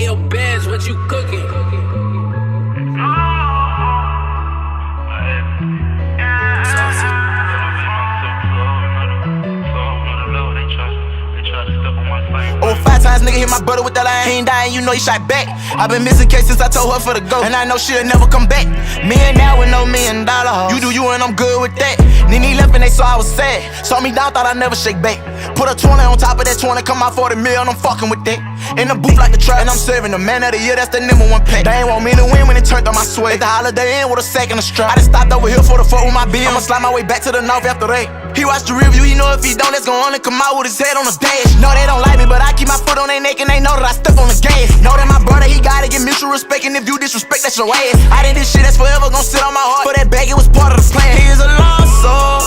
your beds, what you cooking? Over 5 times, nigga hit my brother with that line. He ain't dying, you know he shot back. I been missing case since I told her for the go, and I know she'll never come back. Me and now with no $1 million hoes. You do you and I'm good with that. Nene left and they saw I was sad. Saw me down, thought I'd never shake back. Put a 20 on top of that 20, come out 40 mil, I'm fucking with that. In the booth like the trap, and I'm serving the man of the year, that's the #1 pack. They ain't want me to win when it turned on my sweat. At the Holiday Inn with a sack and a strap. I just stopped over here for the fuck with my bill. I'ma slide my way back to the north after that. He watched the review, he know if he don't, that's gon' only come out with his head on the dash. No, they don't like me, but I keep my foot on their neck and they know that I step on the gas. Know that my brother, he gotta get mutual respect, and if you disrespect, that's your ass. I did this shit that's forever gon' sit on my heart. For that bag, it was part of the plan. He is a lost soul,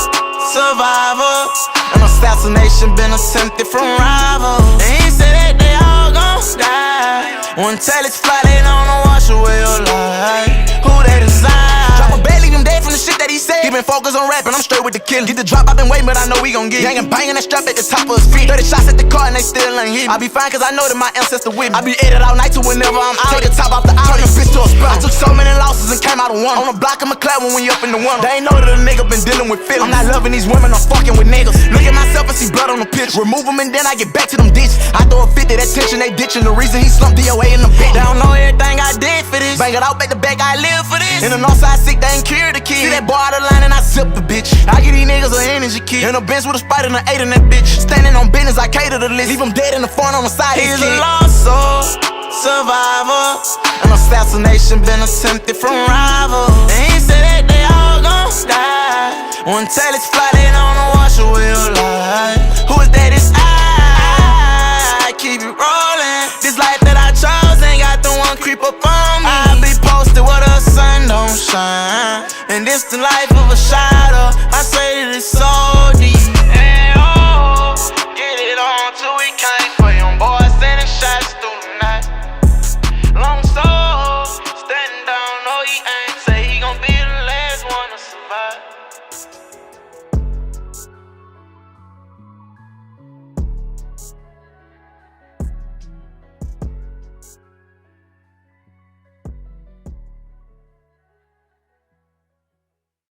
survivor. An assassination been attempted from rivals. And he said that they all gon' die. One tell it's fly, they don't know wash away your life. Who they design? Drop a bag, leave him dead from the shit that he said. He been focused on rapping, I'm straight with the kill. Get the drop, I been waiting, but I know we gon' get. Young and banging that strap at the top of his feet. 30 shots at the car and they still ain't hit me. I be fine cause I know that my ancestor with me. I be edit all night to whenever I'm out. Take the top off the out, turn the bitch to a spot. I took so many losses and came out of one. On the block, I'm a clap when you up in the one. They ain't know that a nigga been dealing with feelings. I'm not loving these women, I'm fucking with niggas. Look at myself and see blood on the picture. Remove them and then I get back to them ditches. I throw a 50, that tension they ditching. The reason he slumped DOA in the bitch. They don't know everything I did for this. Bang it out, back to back, I live for this. In the north side sick, they ain't cured the kid. See that boy out of line and I zip the bitch. I get these niggas an energy kid. In a bench with a spider and an 8 in that bitch. Standing on business, I cater the list. Leave him dead in the front on the side. He is a lost soul, survivor. An assassination been attempted from rivals. And he said that they all gon' die. One tell it's fly, they don't know wash away your life. Who is that? It's I keep it rolling. This life that I chose ain't got the one creep up on me. I be posted where the sun don't shine, and this the life of a shadow. I say that it's